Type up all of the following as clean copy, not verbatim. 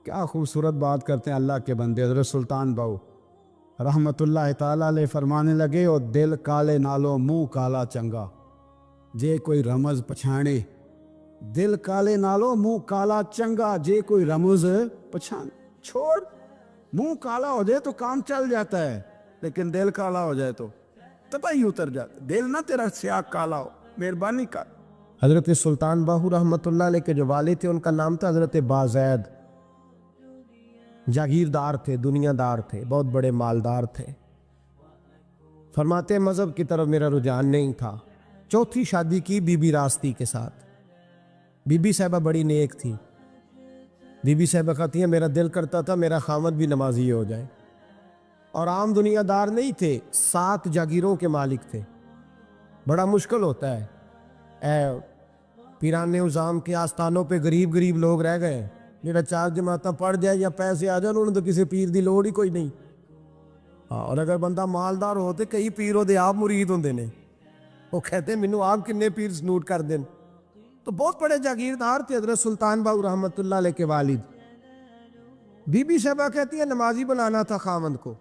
کیا خوبصورت بات کرتے ہیں اللہ کے بندے حضرت سلطان بہو رحمت اللہ تعالیٰ علیہ فرمانے لگے، اور دل کالے نالو منہ کالا چنگا، جے کوئی رمز پچھانے، دل کالے نالو منہ کالا چنگا، جے کوئی رمز پچھانے، چھوڑ منہ کالا ہو جائے تو کام چل جاتا ہے، لیکن دل کالا ہو جائے تو تباہی اتر جاتا، دل نہ تیرا سیاہ کالا ہو، مہربانی کر۔ حضرت سلطان باہو رحمۃ اللہ علیہ کے جو والد تھے ان کا نام تھا حضرت بازید، جاگیردار تھے، دنیا دار تھے، بہت بڑے مالدار تھے۔ فرماتے مذہب کی طرف میرا رجحان نہیں تھا۔ چوتھی شادی کی بی بی راستی کے ساتھ۔ بی بی صاحبہ بڑی نیک تھی۔ بی بی صاحبہ کہتی ہیں میرا دل کرتا تھا میرا خامد بھی نمازی ہو جائے، اور عام دنیا دار نہیں تھے، 7 جاگیروں کے مالک تھے۔ بڑا مشکل ہوتا ہے، پیران نظام کے آستانوں پہ غریب غریب لوگ رہ گئے، میرا 4 جماعتیں پڑھ جائے یا پیسے آ جائے انہوں نے تو کسی پیر دی لوڑ ہی کوئی نہیں۔ اور اگر بندہ مالدار ہوتے کئی پیر ہوتے آپ مرید ہوندے نے، وہ کہتے ہیں مینوں آپ کنے پیر سنوٹ کر دیں۔ تو بہت بڑے جاگیردار تھے حضرت سلطان باہو رحمۃ اللہ علیہ کے والد۔ بی بی صاحبہ کہتی ہے نمازی بنانا تھا خامند کو۔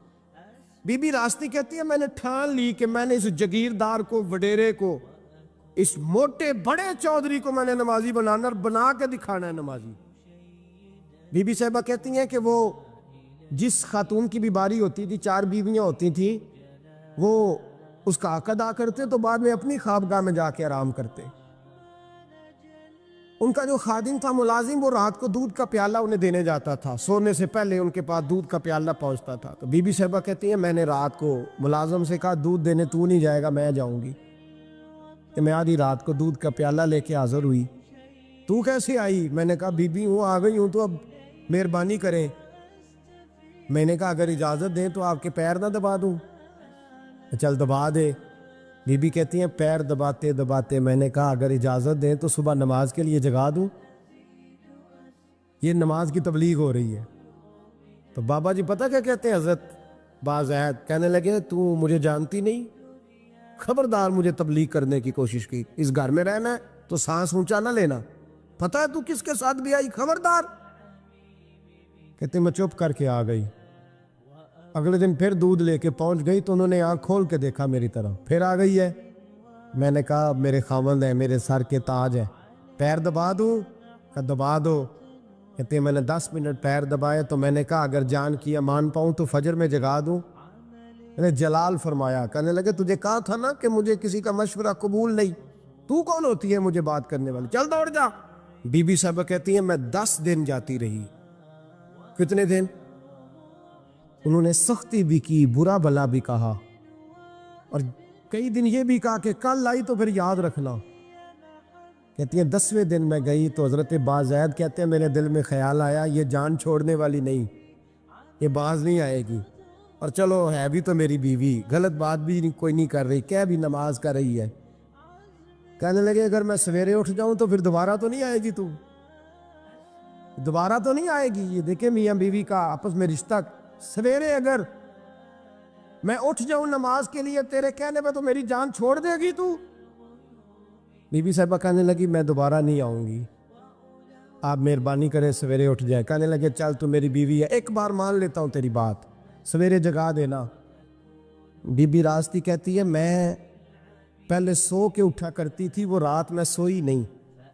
بی بی راستی کہتی ہے میں نے ٹھان لی کہ میں نے اس جاگیردار کو، وڈیرے کو، اس موٹے بڑے چودھری کو میں نے نمازی بنانا اور بنا کے دکھانا ہے نمازی۔ بی بی صاحبہ کہتی ہیں کہ وہ جس خاتون کی بھی باری ہوتی تھی، 4 بیویاں ہوتی تھیں، وہ اس کا حق ادا کرتے تو بعد میں اپنی خوابگاہ میں جا کے آرام کرتے۔ ان کا جو خادم تھا ملازم، وہ رات کو دودھ کا پیالہ انہیں دینے جاتا تھا، سونے سے پہلے ان کے پاس دودھ کا پیالہ پہنچتا تھا۔ تو بی بی صاحبہ کہتی ہیں میں نے رات کو ملازم سے کہا دودھ دینے تو نہیں جائے گا، میں جاؤں گی۔ کہ میں آدھی رات کو دودھ کا پیالہ لے کے حاضر ہوئی۔ تو کیسے آئی؟ میں نے کہا بی بی ہوں، آ گئی ہوں، تو اب مہربانی کریں۔ میں نے کہا اگر اجازت دیں تو آپ کے پیر نہ دبا دوں؟ چل دبا دے۔ بی بی کہتی ہیں پیر دباتے دباتے میں نے کہا اگر اجازت دیں تو صبح نماز کے لیے جگا دوں؟ یہ نماز کی تبلیغ ہو رہی ہے۔ تو بابا جی پتہ کیا کہتے ہیں حضرت بازید؟ کہنے لگے تو مجھے جانتی نہیں، خبردار مجھے تبلیغ کرنے کی کوشش کی، اس گھر میں رہنا ہے تو سانس اونچا نہ لینا، پتہ ہے تو کس کے ساتھ بھی آئی، خبردار۔ کہتے میں چپ کر کے آ گئی۔ اگلے دن پھر دودھ لے کے پہنچ گئی تو انہوں نے آنکھ کھول کے دیکھا میری طرف، پھر آ گئی ہے۔ میں نے کہا میرے خاوند ہیں، میرے سر کے تاج ہے، پیر دبا دوں؟ کہ دبا دو۔ کہتے میں نے 10 منٹ پیر دبائے تو میں نے کہا اگر جان کی امان پاؤں تو فجر میں جگا دوں؟ میں نے جلال فرمایا، کہنے لگے تجھے کہا تھا نا کہ مجھے کسی کا مشورہ قبول نہیں، تو کون ہوتی ہے مجھے بات کرنے والی، چل دوڑ جا۔ بی بی صاحبہ کہتی ہیں میں 10 دن جاتی رہی۔ کتنے دن؟ انہوں نے سختی بھی کی، برا بھلا بھی کہا، اور کئی دن یہ بھی کہا کہ کل آئی تو پھر یاد رکھنا۔ کہتی ہیں 10ویں دن میں گئی تو حضرت بازید کہتے ہیں میرے دل میں خیال آیا یہ جان چھوڑنے والی نہیں، یہ باز نہیں آئے گی، اور چلو ہے بھی تو میری بیوی، غلط بات بھی کوئی نہیں کر رہی، کہہ بھی نماز کر رہی ہے۔ کہنے لگے اگر میں سویرے اٹھ جاؤں تو پھر دوبارہ تو نہیں آئے گی، تو دوبارہ تو نہیں آئے گی۔ یہ دیکھیں میاں بیوی کا آپس میں رشتہ، سویرے اگر میں اٹھ جاؤں نماز کے لیے تیرے کہنے پہ تو میری جان چھوڑ دے گی تو؟ بی بی صاحبہ کہنے لگی میں دوبارہ نہیں آؤں گی، آپ مہربانی کریں سویرے اٹھ جائے۔ کہنے لگے چل تو میری بیوی ہے، ایک بار مان لیتا ہوں تیری بات، سویرے جگا دینا۔ بی بی راستی کہتی ہے میں پہلے سو کے اٹھا کرتی تھی، وہ رات میں سوئی نہیں،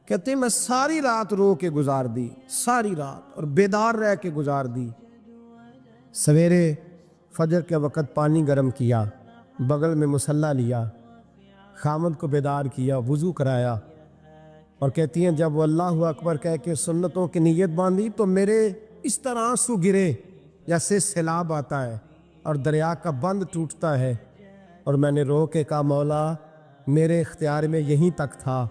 کہتے ہیں میں ساری رات رو کے گزار دی، ساری رات، اور بیدار رہ کے گزار دی۔ سویرے فجر کے وقت پانی گرم کیا، بغل میں مصلی لیا، خامد کو بیدار کیا، وضو کرایا، اور کہتی ہیں جب وہ اللہ اکبر کہہ کے سنتوں کی نیت باندھی تو میرے اس طرح آنسو گرے جیسے سیلاب آتا ہے اور دریا کا بند ٹوٹتا ہے، اور میں نے رو کے کہا مولا میرے اختیار میں یہیں تک تھا،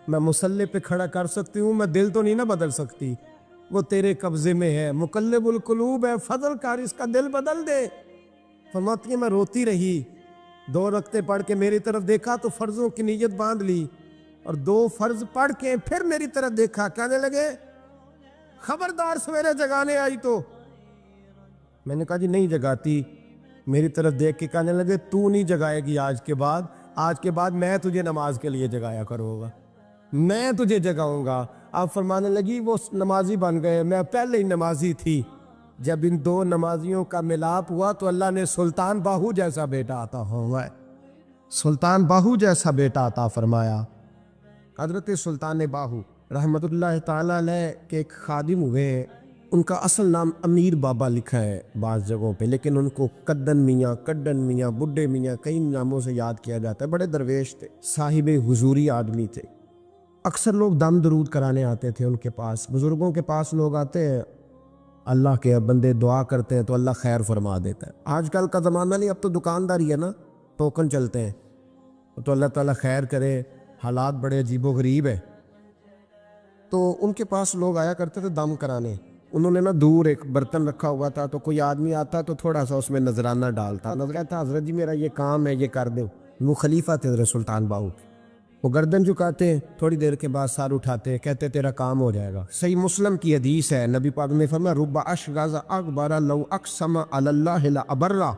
میں مصلی پہ کھڑا کر سکتی ہوں، میں دل تو نہیں نہ بدل سکتی، وہ تیرے قبضے میں ہے، مقلب القلوب ہے، فضل کر اس کا دل بدل دے۔ فرماتی ہے میں روتی رہی، 2 رکعتیں پڑھ کے میری طرف دیکھا تو فرضوں کی نیت باندھ لی، اور 2 فرض پڑھ کے پھر میری طرف دیکھا، کہنے لگے خبردار سویرے جگانے آئی تو؟ میں نے کہا جی نہیں جگاتی۔ میری طرف دیکھ کے کہنے لگے تو نہیں جگائے گی آج کے بعد میں تجھے نماز کے لیے جگایا کروں گا، میں تجھے جگاؤں گا، آپ فرمانے لگی وہ نمازی بن گئے، میں پہلے ہی نمازی تھی۔ جب ان دو نمازیوں کا ملاپ ہوا تو اللہ نے سلطان باہو جیسا بیٹا عطا ہوا ہے، سلطان باہو جیسا بیٹا عطا فرمایا۔ حضرت سلطان باہو رحمت اللہ تعالیٰ علیہ کے ایک خادم ہوئے ہیں، ان کا اصل نام امیر بابا لکھا ہے بعض جگہوں پہ، لیکن ان کو کدن میاں، کڈن میاں، بڈھے میاں کئی ناموں سے یاد کیا جاتا ہے۔ بڑے درویش تھے، صاحب حضوری آدمی تھے۔ اکثر لوگ دم درود کرانے آتے تھے ان کے پاس، بزرگوں کے پاس لوگ آتے ہیں، اللہ کے بندے دعا کرتے ہیں تو اللہ خیر فرما دیتا ہے۔ آج کل کا زمانہ نہیں، اب تو دکانداری ہے نا، ٹوکن چلتے ہیں، تو اللہ تعالیٰ خیر کرے، حالات بڑے عجیب و غریب ہے۔ تو ان کے پاس لوگ آیا کرتے تھے دم کرانے، انہوں نے نا دور ایک برتن رکھا ہوا تھا، تو کوئی آدمی آتا تو تھوڑا سا اس میں نذرانہ ڈالتا، نظر کہتا حضرت جی میرا یہ کام ہے، یہ کر دیں۔ وہ خلیفہ تھے حضرت سلطان باہو، وہ گردن جھکاتے، تھوڑی دیر کے بعد سار اٹھاتے، کہتے تیرا کام ہو جائے گا۔ صحیح مسلم کی حدیث ہے، نبی پاک نے فرمایا رب اشغاز اکبر لو اقسم علی اللہ لابرہ،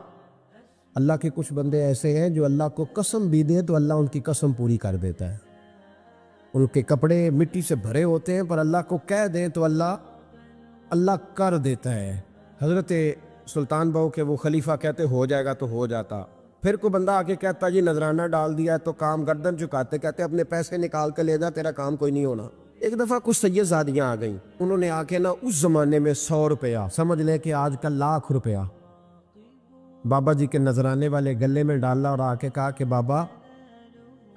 اللہ کے کچھ بندے ایسے ہیں جو اللہ کو قسم بھی دے تو اللہ ان کی قسم پوری کر دیتا ہے۔ ان کے کپڑے مٹی سے بھرے ہوتے ہیں پر اللہ کو کہہ دیں تو اللہ کر دیتا ہے۔ حضرت سلطان باہو کے وہ خلیفہ کہتے ہو جائے گا تو ہو جاتا، پھر کوئی بندہ آگے کہتا جی نذرانہ ڈال دیا ہے تو کام، گردن چکاتے کہتے اپنے پیسے نکال کے لے جا، تیرا کام کوئی نہیں ہونا۔ ایک دفعہ کچھ سید زادیاں آ گئیں، انہوں نے آ کے نا اس زمانے میں 100 روپیہ، سمجھ لے کہ آج کل لاکھ روپیہ، بابا جی کے نذرانے والے گلے میں ڈالا اور آ کے کہا کہ بابا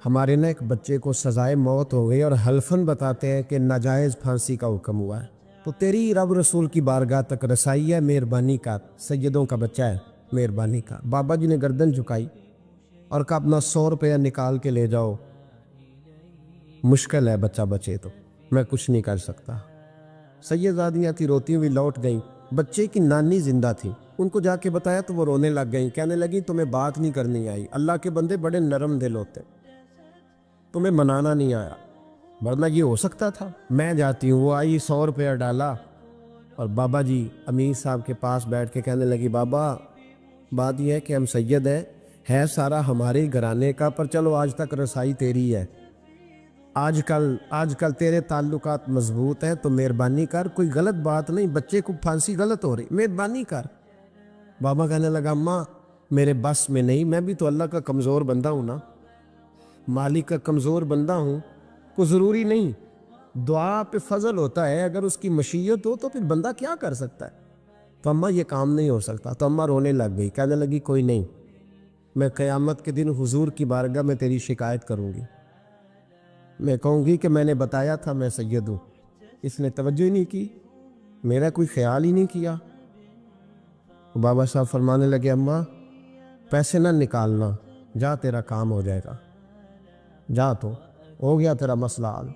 ہمارے نا ایک بچے کو سزائے موت ہو گئی اور حلفاً بتاتے ہیں کہ ناجائز پھانسی کا حکم ہوا ہے، تو تیری رب رسول کی بارگاہ تک رسائی ہے، مہربانی کا، سیدوں کا بچہ ہے، مہربانی کا۔ بابا جی نے گردن جھکائی اور کہا اپنا 100 روپیہ نکال کے لے جاؤ، مشکل ہے بچہ بچے تو میں کچھ نہیں کر سکتا۔ سید زادیاں تھی، روتی ہوئی لوٹ گئیں، بچے کی نانی زندہ تھی، ان کو جا کے بتایا تو وہ رونے لگ گئیں، کہنے لگی تمہیں بات نہیں کرنی آئی، اللہ کے بندے بڑے نرم دل ہوتے، تمہیں منانا نہیں آیا، ورنہ یہ ہو سکتا تھا۔ میں جاتی ہوں، وہ آئی 100 روپیہ ڈالا اور بابا جی امیر صاحب کے پاس بیٹھ کے کہنے لگی بابا بات یہ ہے کہ ہم سید ہے سارا ہمارے گھرانے کا، پر چلو آج تک رسائی تیری ہے، آج کل تیرے تعلقات مضبوط ہیں تو مہربانی کر، کوئی غلط بات نہیں، بچے کو پھانسی غلط ہو رہی، مہربانی کر۔ بابا کہنے لگا اماں میرے بس میں نہیں، میں بھی تو اللہ کا کمزور بندہ ہوں نا، مالک کا کمزور بندہ ہوں، کو ضروری نہیں، دعا پہ فضل ہوتا ہے، اگر اس کی مشیت ہو تو پھر بندہ کیا کر سکتا ہے، تو اماں یہ کام نہیں ہو سکتا۔ تو اماں رونے لگ گئی، کہنے لگی کوئی نہیں، میں قیامت کے دن حضور کی بارگاہ میں تیری شکایت کروں گی، میں کہوں گی کہ میں نے بتایا تھا میں سید ہوں، اس نے توجہ ہی نہیں کی، میرا کوئی خیال ہی نہیں کیا۔ بابا صاحب فرمانے لگے اماں پیسے نہ نکالنا، جا تیرا کام ہو جائے گا، جا تو ہو گیا تیرا مسئلہ حل،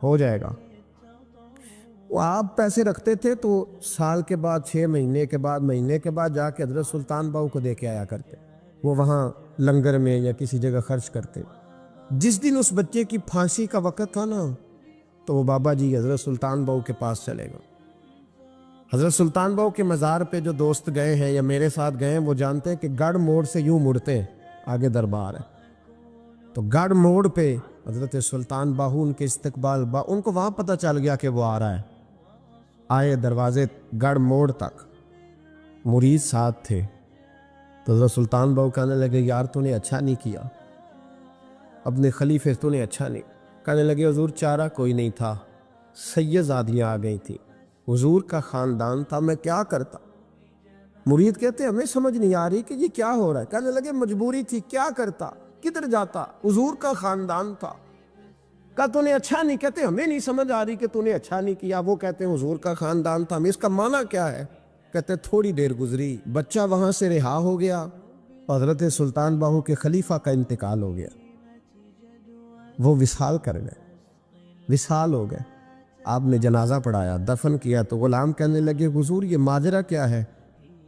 ہو جائے گا۔ وہ آپ پیسے رکھتے تھے تو سال کے بعد، 6 مہینے کے بعد، مہینے کے بعد جا کے حضرت سلطان باہو کو دے کے آیا کرتے، وہ وہاں لنگر میں یا کسی جگہ خرچ کرتے۔ جس دن اس بچے کی پھانسی کا وقت تھا نا تو وہ بابا جی حضرت سلطان باہو کے پاس چلے گئے۔ حضرت سلطان باہو کے مزار پہ جو دوست گئے ہیں یا میرے ساتھ گئے ہیں وہ جانتے ہیں کہ گڑھ موڑ سے یوں مڑتے ہیں، آگے دربار ہے، تو گڑھ موڑ پہ حضرت سلطان باہو ان کے استقبال، ان کو وہاں پتہ چل گیا کہ وہ آ رہا ہے، آئے دروازے گڑھ موڑ تک، مرید ساتھ تھے، تو حضرت سلطان باہو کہنے لگے یار تو نے اچھا نہیں کیا، اپنے خلیفے تو نے اچھا نہیں، کہنے لگے حضور چارہ کوئی نہیں تھا، سید زادیاں آ گئی تھی، حضور کا خاندان تھا، میں کیا کرتا۔ مرید کہتے ہمیں سمجھ نہیں آ رہی کہ یہ کیا ہو رہا ہے، کہنے لگے مجبوری تھی، کیا کرتا، کدھر جاتا، حضور کا خاندان تھا، کہا تو نے اچھا نہیں، کہتے ہمیں نہیں سمجھ آ رہی کہ تو نے اچھا نہیں کیا، وہ کہتے ہیں حضور کا خاندان تھا، ہمیں اس کا معنی کیا ہے، کہتے تھوڑی دیر گزری، بچہ وہاں سے رہا ہو گیا، حضرت سلطان باہو کے خلیفہ کا انتقال ہو گیا، وہ وصال کر گئے، وصال ہو گئے، آپ نے جنازہ پڑھایا، دفن کیا، تو غلام کہنے لگے حضور یہ ماجرا کیا ہے،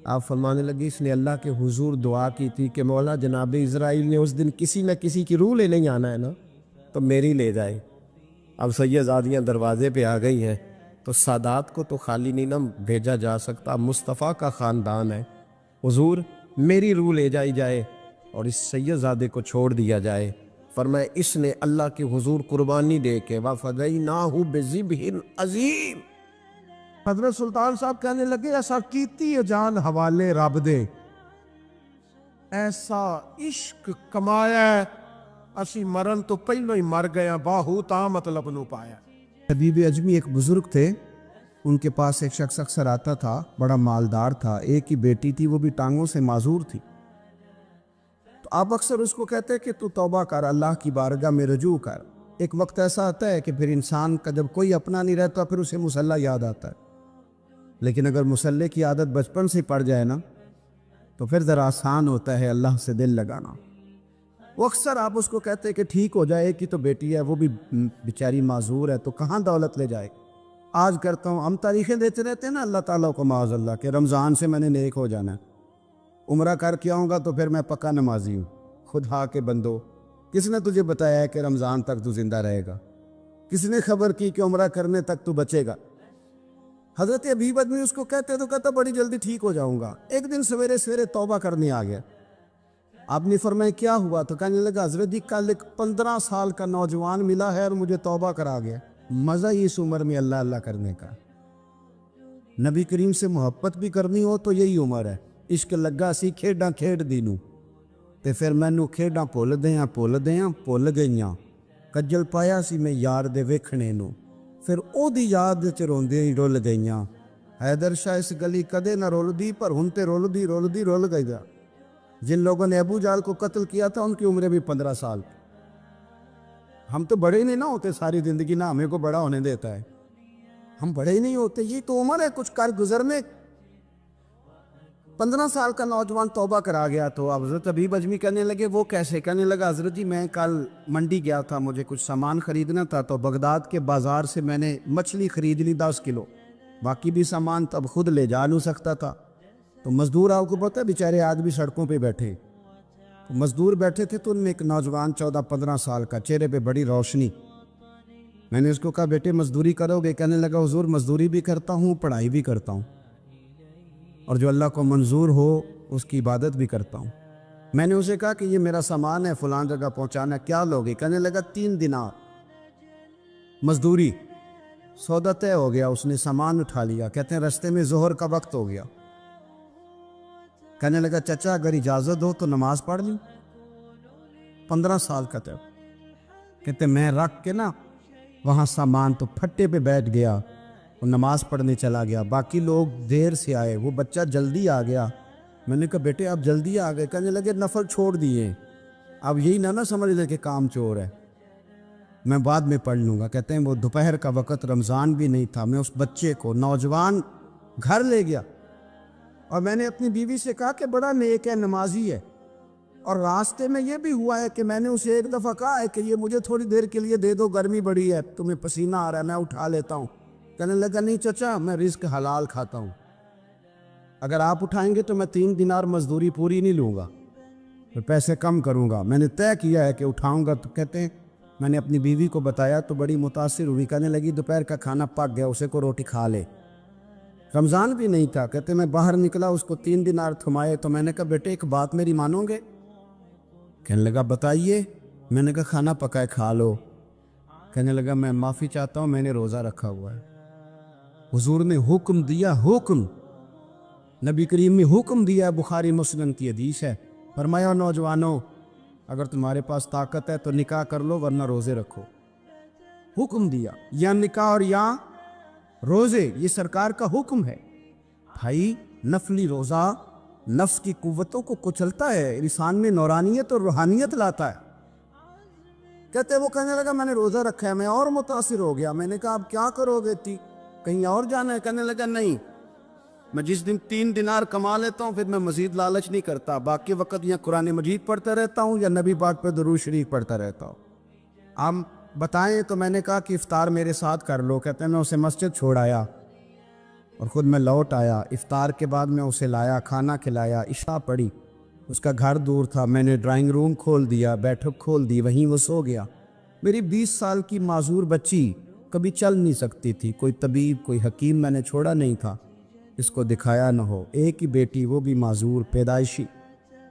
آپ فرمانے لگے اس نے اللہ کے حضور دعا کی تھی کہ مولا جناب اسرائیل نے اس دن کسی نہ کسی کی روح لینے آنا ہے نا، تو میری لے جائے۔ اب سید زادیاں دروازے پہ آ گئی ہیں، تو سادات کو تو خالی نہیں نہ بھیجا جا سکتا، مصطفیٰ کا خاندان ہے، حضور میری روح لے جائی جائے اور اس سید زادے کو چھوڑ دیا جائے۔ فرمایا اس نے اللہ کے حضور قربانی دے کے وَفَدَيْنَاهُ بِذِبْحٍ عَظِيمٍ۔ حضرت سلطان صاحب کہنے لگے ایسا کیتی جان حوالے رب دے، ایسا عشق کمایا ہے، اسی مرن تو پہلو ہی مر گیا، باہو تا مطلب نو پایا۔ حبیب اجمی ایک بزرگ تھے، ان کے پاس ایک شخص اکثر آتا تھا، بڑا مالدار تھا، ایک ہی بیٹی تھی، وہ بھی ٹانگوں سے معذور تھی۔ تو آپ اکثر اس کو کہتے کہ تو توبہ کر، اللہ کی بارگاہ میں رجوع کر۔ ایک وقت ایسا آتا ہے کہ پھر انسان کا جب کوئی اپنا نہیں رہتا پھر اسے مصلی یاد آتا ہے، لیکن اگر مصلی کی عادت بچپن سے پڑ جائے نا تو پھر ذرا آسان ہوتا ہے اللہ سے دل لگانا۔ وہ اکثر آپ اس کو کہتے کہ ٹھیک ہو جائے، ایک ہی تو بیٹی ہے، وہ بھی بیچاری معذور ہے، تو کہاں دولت لے جائے۔ آج کرتا ہوں، ہم تاریخیں دیتے رہتے ہیں نا اللہ تعالیٰ کو معاذ اللہ کہ رمضان سے میں نے نیک ہو جانا ہے، عمرہ کر کے آؤں گا تو پھر میں پکا نمازی ہوں۔ خدا کے بندو، کس نے تجھے بتایا ہے کہ رمضان تک تو زندہ رہے گا؟ کس نے خبر کی کہ عمرہ کرنے تک تو بچے گا؟ حضرت حبیب ادمی اس کو کہتے تو کہتا بڑی جلدی ٹھیک ہو جاؤں گا۔ ایک دن سویرے سویرے توبہ کرنے آ گیا۔ آپ نے فرمایا کیا ہوا؟ تو کہنے لگا حضرت جی کل ایک 15 سال کا نوجوان ملا ہے اور مجھے توبہ کرا گیا۔ مزہ ہی اس عمر میں اللہ اللہ کرنے کا، نبی کریم سے محبت بھی کرنی ہو تو یہی عمر ہے۔ عشق لگا سی کھیڈاں کھیڈ دینوں تے پھر مینوں کھیڈاں بھُل گئیاں، کجل پایا سی میں یار دے ویکھنے نوں، پھر او دی یاد وچ روندیاں ہی رول گئیاں۔ حیدر شاہ اس گلی کدے نہ رول دی پر ہن تے رول دی رول گئی۔ جن لوگوں نے ابو جہل کو قتل کیا تھا ان کی عمریں بھی 15 سال۔ ہم تو بڑے ہی نہیں نہ ہوتے ساری زندگی، نہ ہمیں کو بڑا ہونے دیتا ہے، ہم بڑے ہی نہیں ہوتے، یہ تو عمر ہے کچھ کر گزرنے۔ 15 سال کا نوجوان توبہ کرا گیا تو حضرت حبیب اجمی کہنے لگے وہ کیسے؟ کہنے لگا حضرت جی میں کل منڈی گیا تھا، مجھے کچھ سامان خریدنا تھا، تو بغداد کے بازار سے میں نے مچھلی خرید لی 10 کلو، باقی بھی سامان تب خود لے جا نہیں سکتا تھا۔ تو مزدور آپ کو پتہ ہے بیچارے آج بھی سڑکوں پہ بیٹھے، تو مزدور بیٹھے تھے تو ان میں ایک نوجوان 14-15 سال کا، چہرے پہ بڑی روشنی۔ میں نے اس کو کہا بیٹے مزدوری کرو گے؟ کہنے لگا حضور مزدوری بھی کرتا ہوں، پڑھائی بھی کرتا ہوں، اور جو اللہ کو منظور ہو اس کی عبادت بھی کرتا ہوں۔ میں نے اسے کہا کہ یہ میرا سامان ہے فلان جگہ پہنچانا، کیا لوگے؟ کہنے لگا 3 دینار مزدوری۔ سودا طے ہو گیا، اس نے سامان اٹھا لیا۔ کہتے ہیں رستے میں ظہر کا وقت ہو گیا، کہنے لگا چچا اگر اجازت ہو تو نماز پڑھ لوں۔ 15 سال کا تھا۔ کہتے میں رکھ کے نا وہاں سامان تو پھٹے پہ بیٹھ گیا، وہ نماز پڑھنے چلا گیا، باقی لوگ دیر سے آئے، وہ بچہ جلدی آ گیا۔ میں نے کہا بیٹے آپ جلدی آ گئے؟ کہنے لگے نفل چھوڑ دیے، اب یہی نہ سمجھ لے کہ کام چور ہے، میں بعد میں پڑھ لوں گا۔ کہتے ہیں وہ دوپہر کا وقت، رمضان بھی نہیں تھا، میں اس بچے کو نوجوان گھر لے گیا اور میں نے اپنی بیوی سے کہا کہ بڑا نیک ہے، نمازی ہے، اور راستے میں یہ بھی ہوا ہے کہ میں نے اسے ایک دفعہ کہا ہے کہ یہ مجھے تھوڑی دیر کے لیے دے دو، گرمی بڑی ہے، تمہیں پسینہ آ رہا ہے، میں اٹھا لیتا ہوں۔ کہنے لگا نہیں چچا میں رزق حلال کھاتا ہوں، اگر آپ اٹھائیں گے تو میں 3 دینار مزدوری پوری نہیں لوں گا، پھر پیسے کم کروں گا، میں نے طے کیا ہے کہ اٹھاؤں گا۔ تو کہتے ہیں میں نے اپنی بیوی کو بتایا تو بڑی متاثر ہوئی، کہنے لگی دوپہر کا کھانا پک گیا، اسے کو روٹی کھا لے، رمضان بھی نہیں تھا۔ کہتے میں باہر نکلا، اس کو 3 دینار تھمائے، تو میں نے کہا بیٹے ایک بات میری مانو گے؟ کہنے لگا بتائیے۔ میں نے کہا کھانا پکائے کھا لو۔ کہنے لگا میں معافی چاہتا ہوں، میں نے روزہ رکھا ہوا ہے۔ حضور نے حکم دیا، حکم نبی کریم نے حکم دیا، بخاری مسلم کی حدیث ہے، فرمایا نوجوانوں اگر تمہارے پاس طاقت ہے تو نکاح کر لو ورنہ روزے رکھو۔ حکم دیا، یا نکاح اور یا روزے، یہ سرکار کا حکم ہے۔ بھائی نفلی روزہ نفس کی قوتوں کو کچلتا ہے، انسان میں نورانیت اور روحانیت لاتا ہے۔ کہتے وہ کہنے لگا میں نے روزہ رکھا ہے، میں اور متاثر ہو گیا۔ میں نے کہا اب کیا کرو گے؟ کہیں اور جانا ہے؟ کہنے لگا نہیں، میں جس دن 3 دینار کما لیتا ہوں پھر میں مزید لالچ نہیں کرتا، باقی وقت یا قرآن مجید پڑھتا رہتا ہوں یا نبی پاک پہ درود شریف پڑھتا رہتا ہوں۔ آپ بتائیں تو میں نے کہا کہ افطار میرے ساتھ کر لو۔ کہتے ہیں میں اسے مسجد چھوڑ آیا اور خود میں لوٹ آیا، افطار کے بعد میں اسے لایا، کھانا کھلایا، عشاء پڑھی، اس کا گھر دور تھا، میں نے ڈرائنگ روم کھول دیا، بیٹھک کھول دی، وہیں وہ سو گیا۔ میری 20 سال کی معذور بچی کبھی چل نہیں سکتی تھی، کوئی طبیب کوئی حکیم میں نے چھوڑا نہیں تھا اس کو دکھایا نہ ہو، ایک ہی بیٹی وہ بھی معذور پیدائشی۔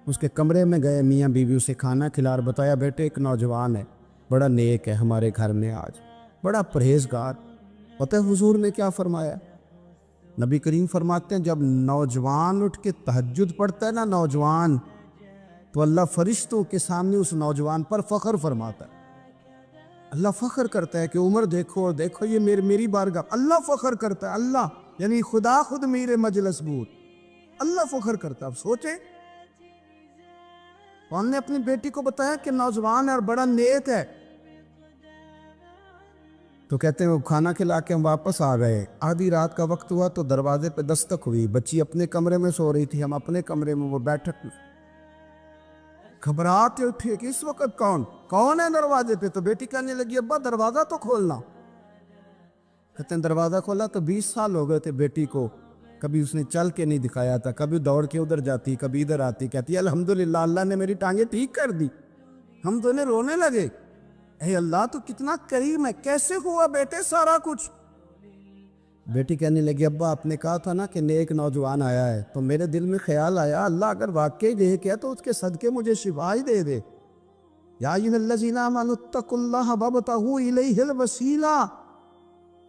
اس کے کمرے میں گئے، میاں بیوی اسے کھانا کھلا اور بتایا بیٹے ایک نوجوان ہے، بڑا نیک ہے ہمارے گھر میں، آج بڑا پرہیزگار۔ پتہ ہے حضور نے کیا فرمایا؟ نبی کریم فرماتے ہیں جب نوجوان اٹھ کے تہجد پڑھتا ہے نا نوجوان، تو اللہ فرشتوں کے سامنے اس نوجوان پر فخر فرماتا ہے۔ اللہ فخر کرتا ہے کہ عمر دیکھو اور دیکھو یہ میری بارگاہ، اللہ فخر کرتا ہے، اللہ یعنی خدا خود میرے مجلس بود، اللہ فخر کرتا ہے۔ اب سوچیں، کون نے اپنی بیٹی کو بتایا کہ نوجوان ہے اور بڑا نیک ہے؟ تو کہتے ہیں وہ کھانا کھلا کے ہم واپس آ گئے، آدھی رات کا وقت ہوا تو دروازے پہ دستک ہوئی، بچی اپنے کمرے میں سو رہی تھی، ہم اپنے کمرے میں، وہ بیٹھک میں گھبراہٹ اٹھی کہ اس وقت کون ہے دروازے پہ؟ تو بیٹی کہنے لگی ابا دروازہ تو کھولنا۔ کہتے ہیں دروازہ کھولا تو 20 سال ہو گئے تھے بیٹی کو، کبھی اس نے چل کے نہیں دکھایا تھا، کبھی دوڑ کے ادھر جاتی، کبھی ادھر آتی، کہتی الحمدللہ اللہ نے میری ٹانگیں ٹھیک کر دی۔ ہم تو انہیں رونے لگے، اے اللہ تو کتنا کریم ہے، کیسے ہوا بیٹے سارا کچھ؟ بیٹی کہنے لگی ابا آپ نے کہا تھا نا کہ نیک نوجوان آیا ہے، تو میرے دل میں خیال آیا اللہ اگر واقعی نیک ہے تو اس کے صدقے مجھے شفا ہی دے دے۔ یا ایھا الذین آمنوا اتقوا اللہ وابتغوا الیہ الوسیلہ۔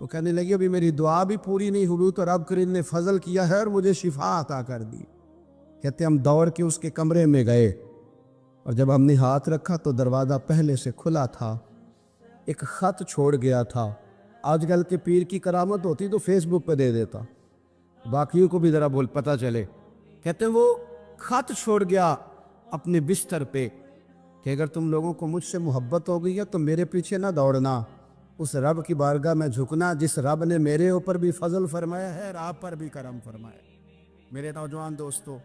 تو کہنے لگی ابھی میری دعا بھی پوری نہیں ہوئی تو رب کریم نے فضل کیا ہے اور مجھے شفا عطا کر دی۔ کہتے ہم دوڑ کے اس کے کمرے میں گئے اور جب ہم نے ہاتھ رکھا تو دروازہ پہلے سے کھلا تھا، ایک خط چھوڑ گیا تھا۔ آج کل کے پیر کی کرامت ہوتی تو فیس بک پہ دے دیتا، باقیوں کو بھی ذرا پتہ چلے۔ کہتے ہیں وہ خط چھوڑ گیا اپنے بستر پہ کہ اگر تم لوگوں کو مجھ سے محبت ہو گئی ہے تو میرے پیچھے نہ دوڑنا، اس رب کی بارگاہ میں جھکنا جس رب نے میرے اوپر بھی فضل فرمایا ہے اور آپ پر بھی کرم فرمایا ہے۔ میرے نوجوان دوستو،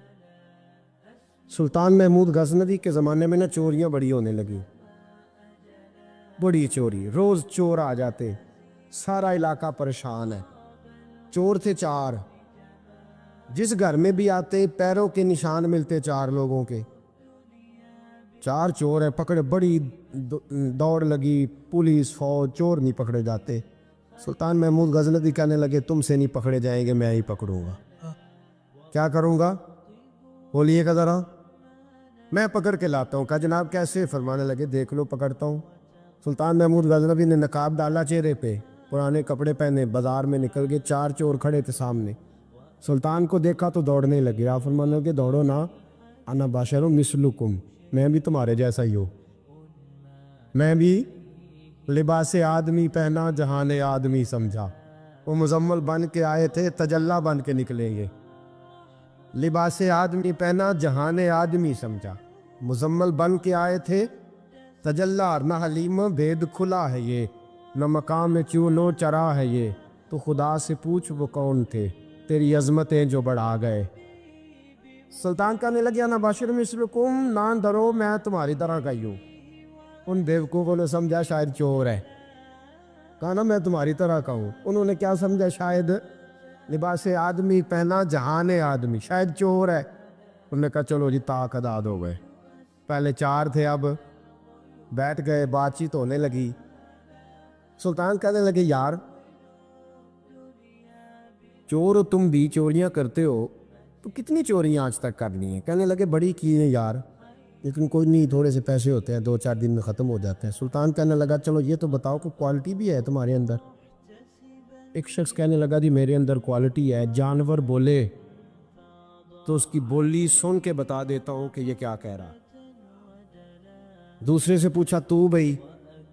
سلطان محمود غزنوی کے زمانے میں نا چوریاں بڑی ہونے لگی، بڑی چوری، روز چور آ جاتے، سارا علاقہ پریشان ہے۔ چور تھے 4، جس گھر میں بھی آتے پیروں کے نشان ملتے 4 لوگوں کے، 4 چور ہیں پکڑے، بڑی دوڑ لگی، پولیس فوج، چور نہیں پکڑے جاتے۔ سلطان محمود غزنوی کہنے لگے تم سے نہیں پکڑے جائیں گے، میں ہی پکڑوں گا۔ کیا کروں گا بولیے گا ذرا؟ میں پکڑ کے لاتا ہوں۔ کہا جناب کیسے؟ فرمانے لگے دیکھ لو پکڑتا ہوں۔ سلطان محمود غزنوی نے نقاب ڈالا چہرے پہ، پرانے کپڑے پہنے، بازار میں نکل گئے، 4 چور کھڑے تھے سامنے۔ سلطان کو دیکھا تو دوڑنے لگے۔ آپ فرمانے لگے دوڑو نا، انا بشر مثلکم، میں بھی تمہارے جیسا ہی ہوں، میں بھی لباس آدمی پہنا جہان آدمی سمجھا۔ وہ مزمل بن کے آئے تھے، تجلی بن کے نکلیں گے۔ لباس آدمی پہنا جہان آدمی سمجھا، مزمل بن کے آئے تھے، تجلی نہ حلیم بھید کھلا ہے یہ، نہ مقام چونو چرا ہے یہ، تو خدا سے پوچھ وہ کون تھے تیری عظمتیں جو بڑھا گئے۔ سلطان کہنے لگے انا بشر مثلکم، نہ ڈرو میں تمہاری طرح کا ہی ہوں۔ ان بیوقوفوں نے سمجھا شاید چور ہے، کہا نا میں تمہاری طرح کا ہوں۔ انہوں نے کیا سمجھا؟ شاید لباس آدمی پہنا جہان آدمی، شاید چور ہے۔ انہوں نے کہا چلو جی طاق اداد ہو گئے، پہلے 4 تھے اب بیٹھ گئے، بات چیت ہونے لگی۔ سلطان کہنے لگے یار چور ہو تم بھی، چوریاں کرتے ہو، تو کتنی چوریاں آج تک کر لی ہیں؟ کہنے لگے بڑی کی ہیں یار، لیکن کوئی نہیں، تھوڑے سے پیسے ہوتے ہیں، 2-4 دن میں ختم ہو جاتے ہیں۔ سلطان کہنے لگا چلو یہ تو بتاؤ کہ کوالٹی بھی ہے تمہارے اندر؟ ایک شخص کہنے لگا جی میرے اندر کوالٹی ہے، جانور بولے تو اس کی بولی سن کے بتا دیتا ہوں کہ یہ کیا کہہ رہا۔ دوسرے سے پوچھا تو بھائی؟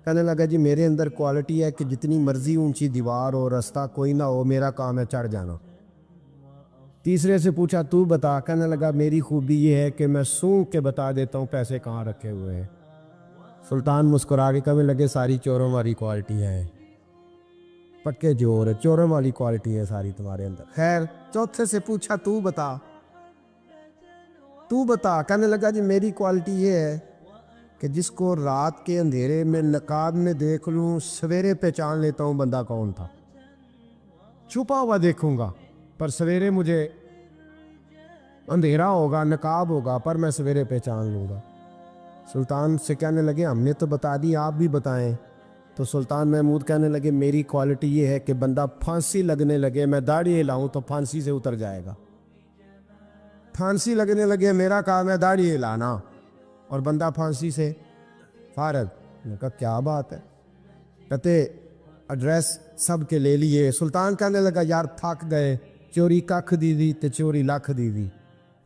کہنے لگا جی میرے اندر کوالٹی ہے کہ جتنی مرضی اونچی دیوار ہو، رستہ کوئی نہ ہو، میرا کام ہے چڑھ جانا۔ تیسرے سے پوچھا تو بتا؟ کہنے لگا میری خوبی یہ ہے کہ میں سونگ کے بتا دیتا ہوں پیسے کہاں رکھے ہوئے ہیں۔ سلطان مسکرا کے کہنے لگے ساری چوروں والی کوالٹی ہے، پکے چور، چوروں والی کوالٹی ہے ساری تمہارے اندر۔ خیر چوتھے سے پوچھا تو بتا؟ کہنے لگا جی میری کوالٹی یہ ہے کہ جس کو رات کے اندھیرے میں نقاب میں دیکھ لوں، سویرے پہچان لیتا ہوں بندہ کون تھا۔ چھپا ہوا دیکھوں گا پر سویرے مجھے اندھیرا ہوگا، نقاب ہوگا، پر میں سویرے پہچان لوں گا۔ سلطان سے کہنے لگے ہم نے تو بتا دی، آپ بھی بتائیں۔ تو سلطان محمود کہنے لگے میری کوالٹی یہ ہے کہ بندہ پھانسی لگنے لگے، میں داڑھی ہلاؤں تو پھانسی سے اتر جائے گا۔ پھانسی لگنے لگے میرا کام ہے داڑھی ہلانا، اور بندہ پھانسی سے فارغ۔ میں نے کہا کیا بات ہے؟ کہتے ایڈریس سب کے لے لیے۔ سلطان کہنے لگا یار تھک گئے، چوری ککھ دی دی تے چوری لکھ دی دی،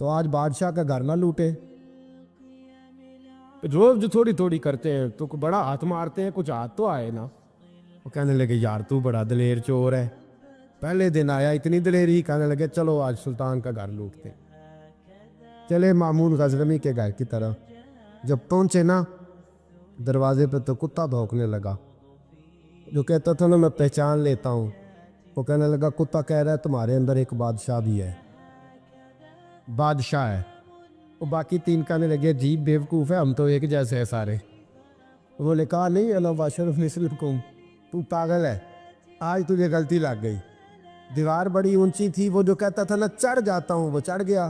تو آج بادشاہ کا گھر نہ لوٹے۔ روز جو تھوڑی تھوڑی کرتے ہیں تو بڑا ہاتھ مارتے ہیں، کچھ ہاتھ تو آئے نا۔ وہ کہنے لگے یار تو بڑا دلیر چور ہے، پہلے دن آیا اتنی دلیری، کہنے لگے چلو آج سلطان کا گھر لوٹتے۔ چلے مامون غزنوی کے گھر کی طرف، جب پہنچے نا دروازے پہ تو کتا بھونکنے لگا۔ جو کہتا تھا نا میں پہچان لیتا ہوں، وہ کہنے لگا کتا کہہ رہا ہے تمہارے اندر ایک بادشاہ بھی ہے، بادشاہ ہے۔ وہ باقی تین کہنے لگے عجیب بیوقوف ہے، ہم تو ایک جیسے ہیں سارے۔ انہوں نے کہا نہیں انا بشر مثلکم، تو پاگل ہے، آج تجھے غلطی لگ گئی۔ دیوار بڑی اونچی تھی، وہ جو کہتا تھا نا چڑھ جاتا ہوں وہ چڑھ گیا،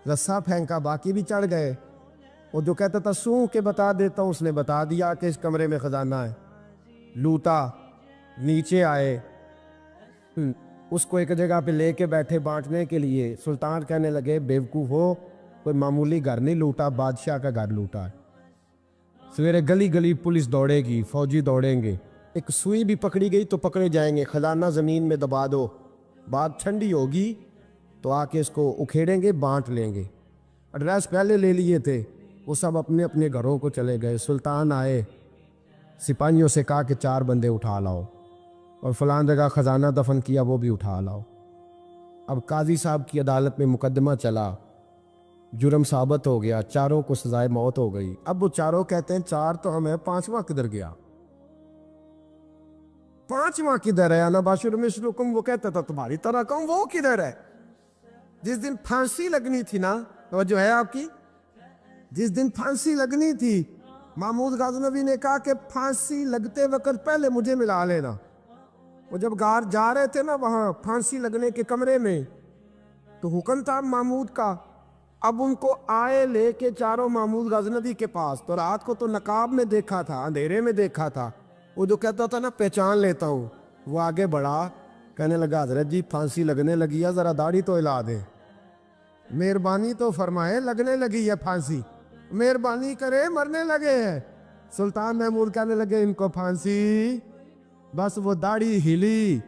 رسا پھینکا باقی بھی چڑھ گئے۔ وہ جو کہتا تھا سوں کے بتا دیتا ہوں، اس نے بتا دیا کہ اس کمرے میں خزانہ ہے۔ لوٹا، نیچے آئے، اس کو ایک جگہ پہ لے کے بیٹھے بانٹنے کے لیے۔ سلطان کہنے لگے بیوقوف ہو، کوئی معمولی گھر نہیں لوٹا، بادشاہ کا گھر لوٹا ہے۔ سویرے گلی گلی پولیس دوڑے گی، فوجی دوڑیں گے، ایک سوئی بھی پکڑی گئی تو پکڑے جائیں گے، خزانہ زمین میں دبا دو، بات ٹھنڈی ہوگی تو آ کے اس کو اکھیڑیں گے، بانٹ لیں گے۔ ایڈریس پہلے لے لیے تھے، وہ سب اپنے اپنے گھروں کو چلے گئے۔ سلطان آئے، سپاہیوں سے کہا کہ 4 بندے اٹھا لاؤ، اور فلاں جگہ خزانہ دفن کیا وہ بھی اٹھا لاؤ۔ اب قاضی صاحب کی عدالت میں مقدمہ چلا، جرم ثابت ہو گیا، چاروں کو سزائے موت ہو گئی۔ اب وہ چاروں کہتے ہیں 4 تو ہمیں، 5واں کدھر گیا؟ 5واں کدھر ہے؟ انا بشر مثلکم، وہ کہتا تھا تمہاری طرح کہوں، وہ کدھر ہے؟ جس دن پھانسی لگنی تھی نا، توجہ ہے آپ کی، جس دن پھانسی لگنی تھی محمود غزنوی نے کہا کہ پھانسی لگتے وقت پہلے مجھے ملا لینا۔ وہ جب گار جا رہے تھے نا وہاں پھانسی لگنے کے کمرے میں، تو حکم تھا محمود کا، اب ان کو آئے لے کے چاروں محمود غزنوی کے پاس۔ تو رات کو تو نقاب میں دیکھا تھا، اندھیرے میں دیکھا تھا، وہ جو کہتا تھا نا پہچان لیتا ہوں، وہ آگے بڑھا، کہنے لگا حضرت جی پھانسی لگنے لگی ہے، ذرا داڑھی تو ہلا دے، مہربانی تو فرمائے، لگنے لگی ہے پھانسی، مہربانی کرے، مرنے لگے ہیں۔ سلطان محمود کہنے لگے ان کو پھانسی، بس وہ داڑھی ہلی،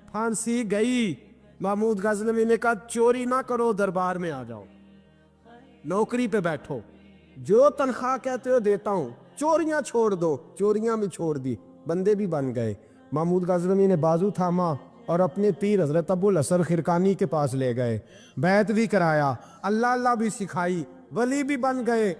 پھانسی گئی۔ محمود غزنوی نے کہا چوری نہ کرو، دربار میں آ جاؤ، نوکری پہ بیٹھو، جو تنخواہ کہتے ہو دیتا ہوں، چوریاں چھوڑ دو، چوریاں بھی چھوڑ دی، بندے بھی بن گئے۔ محمود غزنوی نے بازو تھاما اور اپنے پیر حضرت ابو الحسن خرقانی کے پاس لے گئے، بیعت بھی کرایا، اللہ اللہ بھی سکھائی، ولی بھی بن گئے۔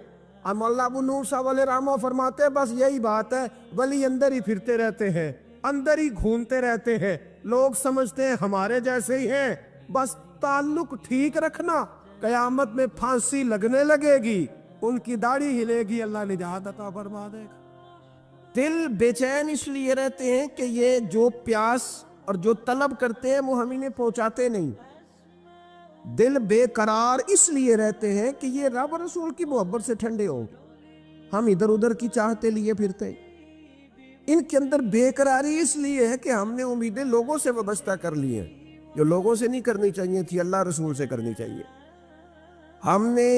مولانا ابو نور صاحب علیہ رحمہ فرماتے ہیں بس یہی بات ہے، ولی اندر ہی پھرتے رہتے ہیں، اندر ہی گھومتے رہتے ہیں، لوگ سمجھتے ہیں ہمارے جیسے ہی ہیں، بس تعلق ٹھیک رکھنا، قیامت میں پھانسی لگنے لگے گی، ان کی داڑھی ہلے گی، اللہ نجات عطا فرما دے گا۔ دل بے چین اس لیے رہتے ہیں کہ یہ جو پیاس اور جو طلب کرتے ہیں وہ ہم انہیں پہنچاتے نہیں۔ دل بے قرار اس لیے رہتے ہیں کہ یہ رب رسول کی محبت سے ٹھنڈے ہوں گے، ہم ادھر ادھر کی چاہتے لیے پھرتے ہیں۔ ان کے اندر بے قراری اس لیے ہے کہ ہم نے امیدیں لوگوں سے وابستہ کر لی ہیں، جو لوگوں سے نہیں کرنی چاہیے تھی، اللہ رسول سے کرنی چاہیے۔ ہم نے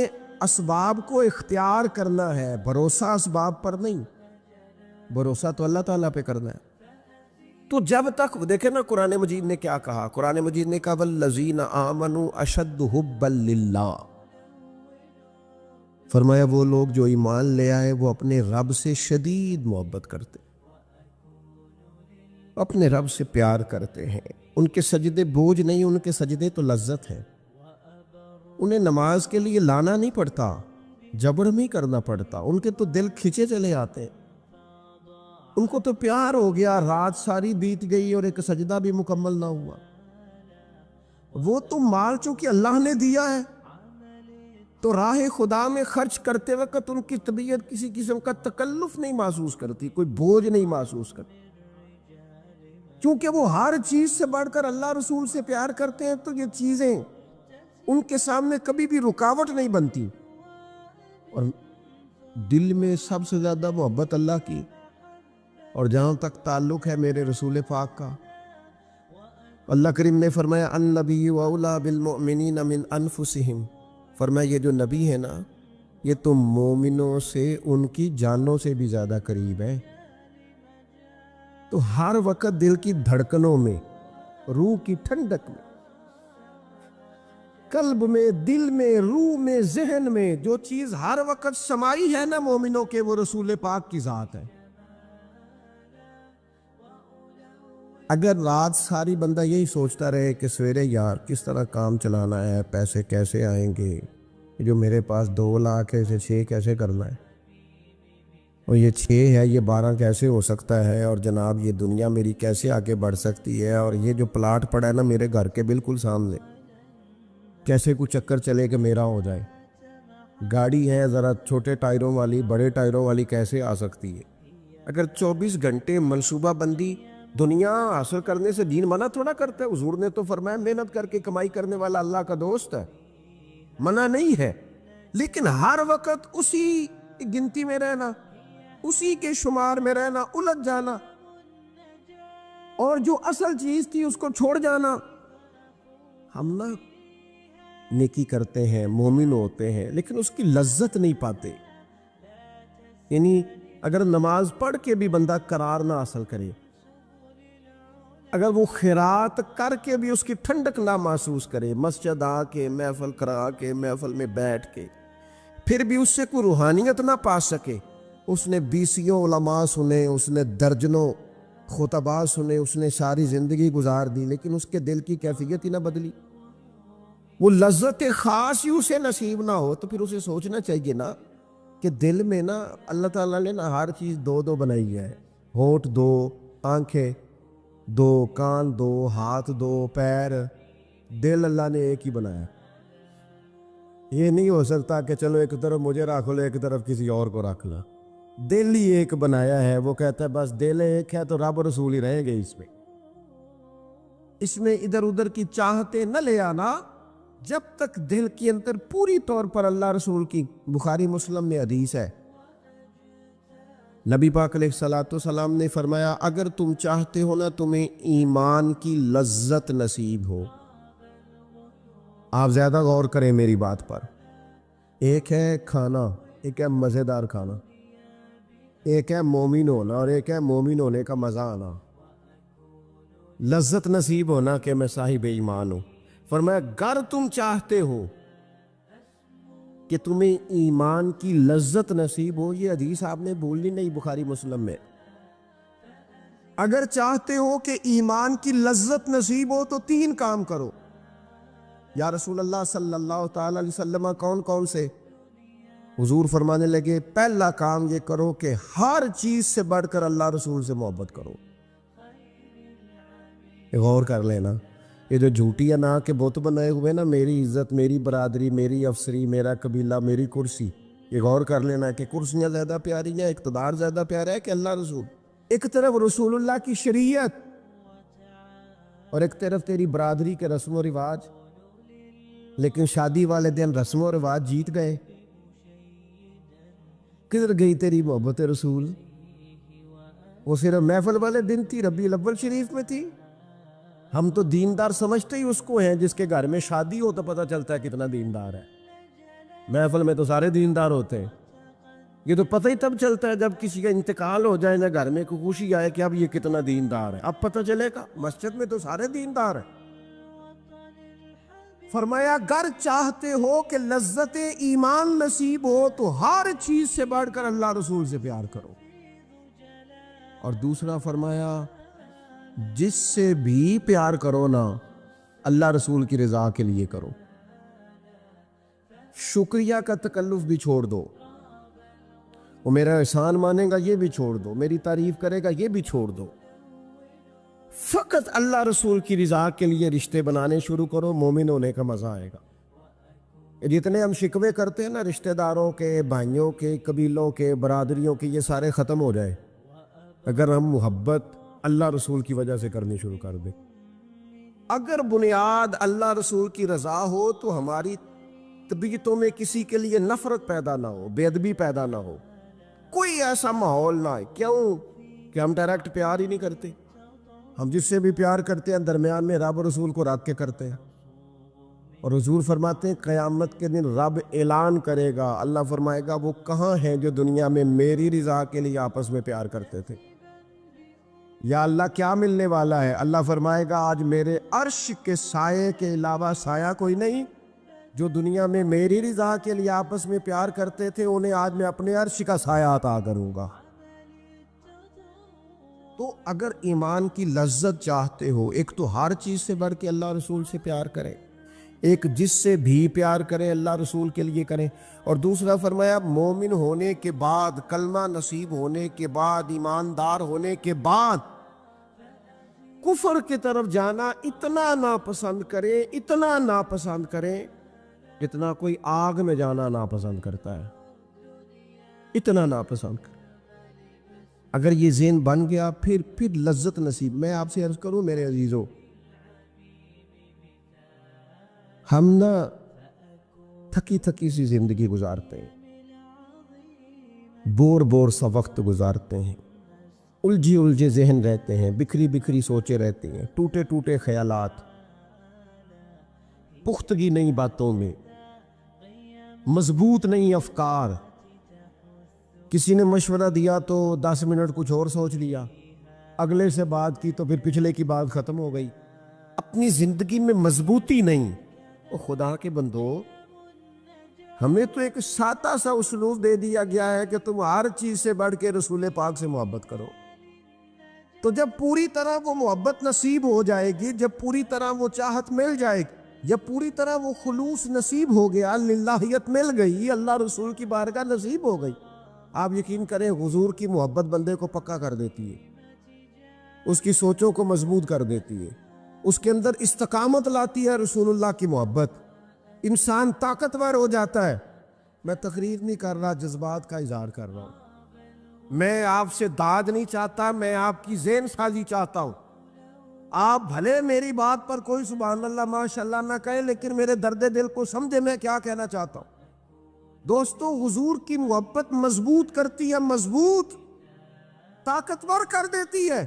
اسباب کو اختیار کرنا ہے، بھروسہ اسباب پر نہیں، بھروسہ تو اللہ تعالیٰ پہ کرنا ہے۔ تو جب تک دیکھیں نا قرآن مجید نے کیا کہا، قرآن مجید نے کہا والذین آمنوا اشد حبا للہ، فرمایا وہ لوگ جو ایمان لے آئے وہ اپنے رب سے شدید محبت کرتے، اپنے رب سے پیار کرتے ہیں، ان کے سجدے بوجھ نہیں، ان کے سجدے تو لذت ہے، انہیں نماز کے لیے لانا نہیں پڑتا، جبر نہیں کرنا پڑتا، ان کے تو دل کھچے چلے آتے ہیں، ان کو تو پیار ہو گیا، رات ساری بیت گئی اور ایک سجدہ بھی مکمل نہ ہوا۔ وہ تو مال چونکہ اللہ نے دیا ہے تو راہ خدا میں خرچ کرتے وقت ان کی طبیعت کسی قسم کا تکلف نہیں محسوس کرتی، کوئی بوجھ نہیں محسوس کرتی، کیونکہ وہ ہر چیز سے بڑھ کر اللہ رسول سے پیار کرتے ہیں، تو یہ چیزیں ان کے سامنے کبھی بھی رکاوٹ نہیں بنتی۔ اور دل میں سب سے زیادہ محبت اللہ کی، اور جہاں تک تعلق ہے میرے رسول پاک کا، اللہ کریم نے فرمایا النبی اولیٰ بالمؤمنین من انفسہم، فرمایا یہ جو نبی ہے نا یہ تو مومنوں سے ان کی جانوں سے بھی زیادہ قریب ہے، تو ہر وقت دل کی دھڑکنوں میں، روح کی ٹھنڈک میں، قلب میں، دل میں، روح میں، ذہن میں جو چیز ہر وقت سمائی ہے نا مومنوں کے، وہ رسول پاک کی ذات ہے۔ اگر رات ساری بندہ یہی سوچتا رہے کہ سویرے یار کس طرح کام چلانا ہے، پیسے کیسے آئیں گے، جو میرے پاس 2 لاکھ ہے اسے 6 کیسے کرنا ہے، اور یہ 6 ہے یہ 12 کیسے ہو سکتا ہے، اور جناب یہ دنیا میری کیسے آگے بڑھ سکتی ہے، اور یہ جو پلاٹ پڑا ہے نا میرے گھر کے بالکل سامنے کیسے کوئی چکر چلے کہ میرا ہو جائے، گاڑی ہے ذرا چھوٹے ٹائروں والی بڑے ٹائروں والی کیسے آ سکتی ہے۔ اگر 24 گھنٹے منصوبہ بندی دنیا حاصل کرنے سے دین منع تھوڑا کرتا ہے، حضور نے تو فرمایا محنت کر کے کمائی کرنے والا اللہ کا دوست ہے، منع نہیں ہے، لیکن ہر وقت اسی گنتی میں رہنا، اسی کے شمار میں رہنا، الجھ جانا، اور جو اصل چیز تھی اس کو چھوڑ جانا۔ ہم نا نیکی کرتے ہیں، مومن ہوتے ہیں، لیکن اس کی لذت نہیں پاتے۔ یعنی اگر نماز پڑھ کے بھی بندہ قرار نہ حاصل کرے، اگر وہ خیرات کر کے بھی اس کی ٹھنڈک نہ محسوس کرے، مسجد آ کے محفل کرا کے محفل میں بیٹھ کے پھر بھی اس سے کوئی روحانیت نہ پا سکے، اس نے 20 علماء سنے، اس نے درجنوں خطباء سنے، اس نے ساری زندگی گزار دی، لیکن اس کے دل کی کیفیت ہی نہ بدلی، وہ لذت خاص ہی اسے نصیب نہ ہو، تو پھر اسے سوچنا چاہیے نا کہ دل میں نا اللہ تعالیٰ نے نا ہر چیز 2 بنائی ہے، ہونٹ 2، آنکھیں 2، کان 2، ہاتھ 2، پیر، دل اللہ نے ایک ہی بنایا۔ یہ نہیں ہو سکتا کہ چلو ایک طرف مجھے رکھ لو ایک طرف کسی اور کو رکھ لو، دل ہی ایک بنایا ہے۔ وہ کہتا ہے بس دل ایک ہے تو رب رسول ہی رہیں گے اس میں ادھر ادھر کی چاہتے نہ لے آنا، جب تک دل کے اندر پوری طور پر اللہ رسول کی، بخاری مسلم میں حدیث ہے، نبی پاک علیہ الصلوۃ والسلام نے فرمایا اگر تم چاہتے ہو نا تمہیں ایمان کی لذت نصیب ہو، آپ زیادہ غور کریں میری بات پر، ایک ہے کھانا، ایک ہے مزیدار کھانا، ایک ہے مومن ہونا اور ایک ہے مومن ہونے کا مزہ آنا، لذت نصیب ہونا کہ میں صاحب ایمان ہوں۔ فرمایا اگر تم چاہتے ہو کہ تمہیں ایمان کی لذت نصیب ہو، یہ حدیث آپ نے بھولنی نہیں، بخاری مسلم میں، اگر چاہتے ہو کہ ایمان کی لذت نصیب ہو تو 3 کام کرو۔ یا رسول اللہ صلی اللہ تعالی علیہ وسلم کون کون سے؟ حضور فرمانے لگے پہلا کام یہ کرو کہ ہر چیز سے بڑھ کر اللہ رسول سے محبت کرو۔ غور کر لینا، یہ جو جھوٹی انا کے بت بنائے ہوئے نا، میری عزت، میری برادری، میری افسری، میرا قبیلہ، میری کرسی، یہ غور کر لینا کہ کرسیاں زیادہ پیاری ہیں، اقتدار زیادہ پیارا ہے کہ اللہ رسول؟ ایک طرف رسول اللہ کی شریعت اور ایک طرف تیری برادری کے رسم و رواج، لیکن شادی والے دن رسم و رواج جیت گئے، کدھر گئی تیری محبت رسول؟ وہ صرف محفل والے دن تھی، ربیع الاول شریف میں تھی۔ ہم تو دیندار سمجھتے ہی اس کو ہیں جس کے گھر میں شادی ہو تو پتہ چلتا ہے کتنا دیندار ہے، محفل میں تو سارے دیندار ہوتے ہیں، یہ تو پتہ ہی تب چلتا ہے جب کسی کا انتقال ہو جائے نا، گھر میں کوئی خوشی آئے کہ اب یہ کتنا دیندار ہے، اب پتہ چلے گا، مسجد میں تو سارے دیندار ہیں۔ فرمایا اگر چاہتے ہو کہ لذت ایمان نصیب ہو تو ہر چیز سے بڑھ کر اللہ رسول سے پیار کرو، اور دوسرا فرمایا جس سے بھی پیار کرو نا اللہ رسول کی رضا کے لیے کرو، شکریہ کا تکلف بھی چھوڑ دو، وہ میرا احسان مانے گا یہ بھی چھوڑ دو، میری تعریف کرے گا یہ بھی چھوڑ دو، فقط اللہ رسول کی رضا کے لیے رشتے بنانے شروع کرو، مومن ہونے کا مزہ آئے گا۔ جتنے ہم شکوے کرتے ہیں نا رشتہ داروں کے، بھائیوں کے، قبیلوں کے، برادریوں کے، یہ سارے ختم ہو جائے اگر ہم محبت اللہ رسول کی وجہ سے کرنی شروع کر دیں۔ اگر بنیاد اللہ رسول کی رضا ہو تو ہماری طبیعتوں میں کسی کے لیے نفرت پیدا نہ ہو، بے ادبی پیدا نہ ہو، کوئی ایسا ماحول نہ ہے۔ کیوں کہ ہم ڈائریکٹ پیار ہی نہیں کرتے، ہم جس سے بھی پیار کرتے ہیں درمیان میں رب رسول کو رکھ کے کرتے ہیں۔ اور حضور فرماتے ہیں قیامت کے دن رب اعلان کرے گا، اللہ فرمائے گا وہ کہاں ہیں جو دنیا میں میری رضا کے لیے آپس میں پیار کرتے تھے؟ یا اللہ کیا ملنے والا ہے؟ اللہ فرمائے گا آج میرے عرش کے سائے کے علاوہ سایہ کوئی نہیں۔ جو دنیا میں میری رضا کے لیے آپس میں پیار کرتے تھے انہیں آج میں اپنے عرش کا سایہ عطا کروں گا۔ تو اگر ایمان کی لذت چاہتے ہو، ایک تو ہر چیز سے بڑھ کے اللہ رسول سے پیار کریں، ایک جس سے بھی پیار کریں اللہ رسول کے لیے کریں، اور دوسرا فرمایا مومن ہونے کے بعد، کلمہ نصیب ہونے کے بعد، ایماندار ہونے کے بعد کفر کی طرف جانا اتنا ناپسند کریں، اتنا ناپسند کریں جتنا کوئی آگ میں جانا ناپسند کرتا ہے، اتنا ناپسند کریں۔ اگر یہ ذہن بن گیا پھر لذت نصیب۔ میں آپ سے عرض کروں میرے عزیزو، ہم نا تھکی تھکی سی زندگی گزارتے ہیں، بور سا وقت گزارتے ہیں، الجھے ذہن رہتے ہیں، بکھری بکھری سوچیں رہتی ہیں، ٹوٹے خیالات، پختگی نہیں باتوں میں، مضبوط نہیں افکار۔ کسی نے مشورہ دیا تو 10 منٹ کچھ اور سوچ لیا، اگلے سے بات کی تو پھر پچھلے کی بات ختم ہو گئی، اپنی زندگی میں مضبوطی نہیں۔ او خدا کے بندو، ہمیں تو ایک سادہ سا اسلوب دے دیا گیا ہے کہ تم ہر چیز سے بڑھ کے رسول پاک سے محبت کرو۔ تو جب پوری طرح وہ محبت نصیب ہو جائے گی، جب پوری طرح وہ چاہت مل جائے گی، جب پوری طرح وہ خلوص نصیب ہو گیا، للہیت مل گئی، اللہ رسول کی بارگاہ نصیب ہو گئی، آپ یقین کریں حضور کی محبت بندے کو پکا کر دیتی ہے، اس کی سوچوں کو مضبوط کر دیتی ہے، اس کے اندر استقامت لاتی ہے رسول اللہ کی محبت، انسان طاقتور ہو جاتا ہے۔ میں تقریر نہیں کر رہا، جذبات کا اظہار کر رہا ہوں۔ میں آپ سے داد نہیں چاہتا، میں آپ کی ذہن سازی چاہتا ہوں۔ آپ بھلے میری بات پر کوئی سبحان اللہ ماشاءاللہ نہ کہیں، لیکن میرے درد دل کو سمجھے میں کیا کہنا چاہتا ہوں۔ دوستو، حضور کی محبت مضبوط کرتی ہے، مضبوط، طاقتور کر دیتی ہے۔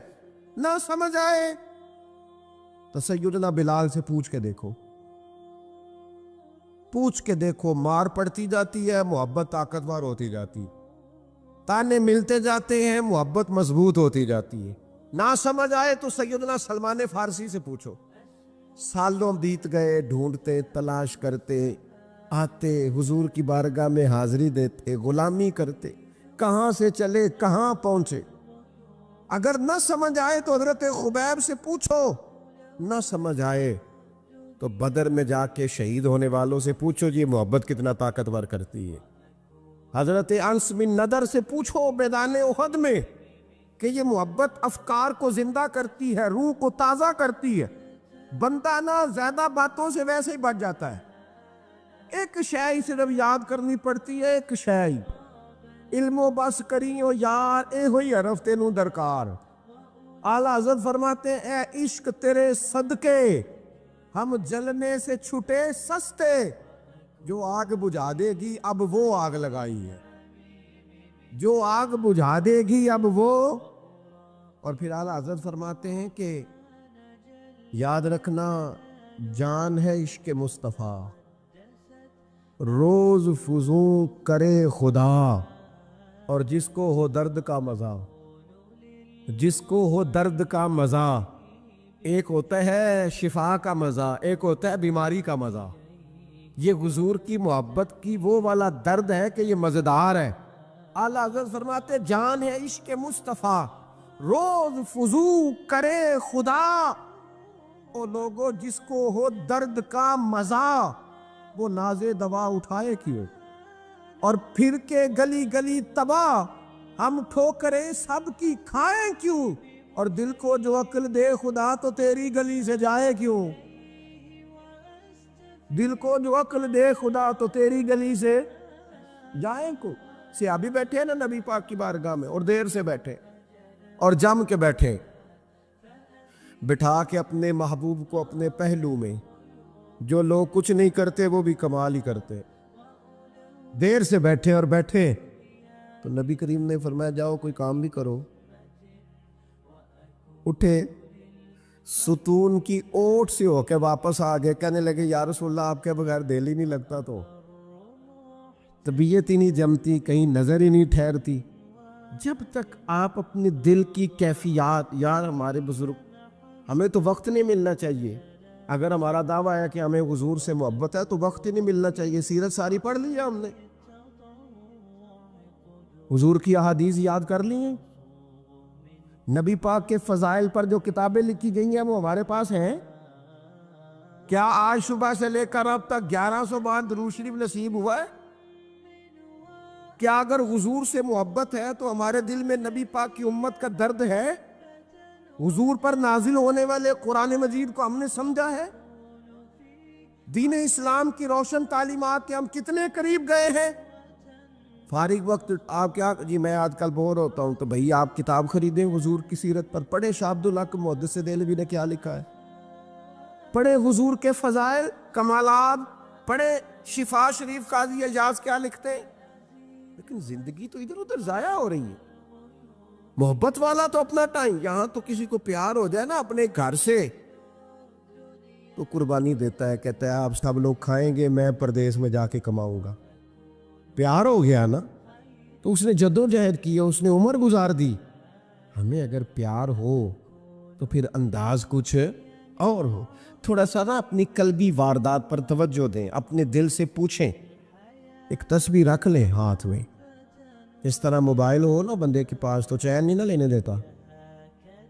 نہ سمجھ آئے تو سیدنا بلال سے پوچھ کے دیکھو، مار پڑتی جاتی ہے، محبت طاقتور ہوتی جاتی، تانے ملتے جاتے ہیں، محبت مضبوط ہوتی جاتی ہے۔ نہ سمجھ آئے تو سیدنا سلمان فارسی سے پوچھو، سالوں بیت گئے، ڈھونڈتے، تلاش کرتے، آتے حضور کی بارگاہ میں حاضری دیتے، غلامی کرتے، کہاں سے چلے کہاں پہنچے۔ اگر نہ سمجھ آئے تو حضرت خبیب سے پوچھو، نہ سمجھ آئے تو بدر میں جا کے شہید ہونے والوں سے پوچھو جی محبت کتنا طاقتور کرتی ہے۔ حضرت انس بن نضر سے پوچھو میدان احد میں کہ یہ محبت افکار کو زندہ کرتی ہے، روح کو تازہ کرتی ہے۔ بندہ نہ زیادہ باتوں سے ویسے ہی بچ جاتا ہے، ایک شے صرف یاد کرنی پڑتی ہے، ایک شے، علم و بس کریو یار اے ہوئی حرف تینوں درکار۔ اعلیٰ حضرت فرماتے ہیں اے عشق تیرے صدقے ہم جلنے سے چھٹے سستے، جو آگ بجھا دے گی اب وہ آگ لگائی ہے، جو آگ بجھا دے گی اب وہ۔ اور پھر اعلیٰ حضرت فرماتے ہیں کہ یاد رکھنا جان ہے عشق مصطفیٰ، روز فزوں کرے خدا، اور جس کو ہو درد کا مزہ، جس کو ہو درد کا مزہ، ایک ہوتا ہے شفا کا مزہ، ایک ہوتا ہے بیماری کا مزہ۔ یہ حضور کی محبت کی وہ والا درد ہے کہ یہ مزیدار ہے۔ اعلیٰ حضرت فرماتے جان ہے عشق مصطفیٰ، روز فزوں کرے خدا، او لوگو جس کو ہو درد کا مزہ، وہ ناز دوا اٹھائے کیوں، اور پھر کے گلی گلی تباہ، ہم ٹھوکریں سب کی کھائیں کیوں، اور دل کو جو عقل دے خدا تو تیری گلی سے جائے کیوں، دل کو جو عقل دے خدا تو تیری گلی سے جائیں کیوں۔ صحابی بیٹھے ہیں نا نبی پاک کی بارگاہ میں، اور دیر سے بیٹھے اور جم کے بیٹھے، بٹھا کے اپنے محبوب کو اپنے پہلو میں۔ جو لوگ کچھ نہیں کرتے وہ بھی کمال ہی کرتے، دیر سے بیٹھے اور بیٹھے تو نبی کریم نے فرمایا جاؤ کوئی کام بھی کرو۔ اٹھے، ستون کی اوٹ سے ہو کے واپس آ گئے, کہنے لگے یا رسول اللہ آپ کے بغیر دل ہی نہیں لگتا, تو طبیعت ہی نہیں جمتی, کہیں نظر ہی نہیں ٹھہرتی. جب تک آپ اپنے دل کی کیفیات, یار ہمارے بزرگ, ہمیں تو وقت نہیں ملنا چاہیے. اگر ہمارا دعویٰ ہے کہ ہمیں حضور سے محبت ہے تو وقت ہی نہیں ملنا چاہیے. سیرت ساری پڑھ لی ہے ہم نے, حضور کی احادیث یاد کر لی ہیں, نبی پاک کے فضائل پر جو کتابیں لکھی گئی ہیں وہ ہمارے پاس ہیں. کیا آج صبح سے لے کر اب تک 1100 بار درود شریف نصیب ہوا ہے؟ کیا اگر حضور سے محبت ہے تو ہمارے دل میں نبی پاک کی امت کا درد ہے؟ حضور پر نازل ہونے والے قرآن مجید کو ہم نے سمجھا ہے؟ دین اسلام کی روشن تعلیمات کے ہم کتنے قریب گئے ہیں؟ فارغ وقت آپ کیا جی میں آج کل بور ہوتا ہوں, تو بھئی آپ کتاب خریدیں حضور کی سیرت پر, پڑھیں شاہ عبدالحق محدث دہلوی نے کیا لکھا ہے, پڑھیں حضور کے فضائل کمالات, پڑھیں شفا شریف قاضی اعجاز کیا لکھتے ہیں. لیکن زندگی تو ادھر ادھر ضائع ہو رہی ہے. محبت والا تو اپنا ٹائم, یہاں تو کسی کو پیار ہو جائے نا اپنے گھر سے تو قربانی دیتا ہے, کہتا ہے آپ سب لوگ کھائیں گے, میں پردیس میں جا کے کماؤں گا. پیار ہو گیا نا تو اس نے جدوجہد کی, اس نے عمر گزار دی. ہمیں اگر پیار ہو تو پھر انداز کچھ اور ہو. تھوڑا سا نا اپنی قلبی واردات پر توجہ دیں, اپنے دل سے پوچھیں, ایک تسبیح رکھ لیں ہاتھ میں. جس طرح موبائل ہو نا بندے کے پاس تو چین نہیں نہ لینے دیتا,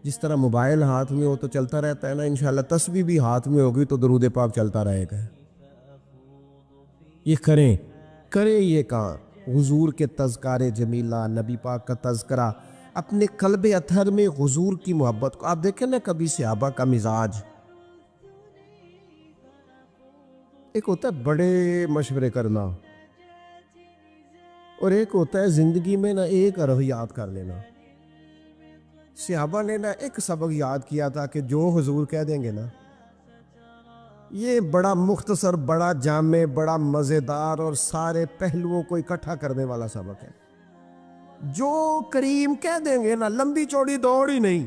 جس طرح موبائل ہاتھ میں ہو تو چلتا رہتا ہے نا, انشاءاللہ تسبیح بھی ہاتھ میں ہوگی تو درود پاک چلتا رہے گا. یہ کریں یہ کام, حضور کے تذکار جمیلہ, نبی پاک کا تذکرہ, اپنے قلب اطہر میں حضور کی محبت کو. آپ دیکھیں نا کبھی صحابہ کا مزاج, ایک ہوتا ہے بڑے مشورے کرنا اور ایک ہوتا ہے زندگی میں نا ایک عرف یاد کر لینا. صحابہ نے نا ایک سبق یاد کیا تھا کہ جو حضور کہہ دیں گے نا, یہ بڑا مختصر, بڑا جامع, بڑا مزیدار اور سارے پہلوؤں کو اکٹھا کرنے والا سبق ہے. جو کریم کہہ دیں گے نا, لمبی چوڑی دوڑ ہی نہیں,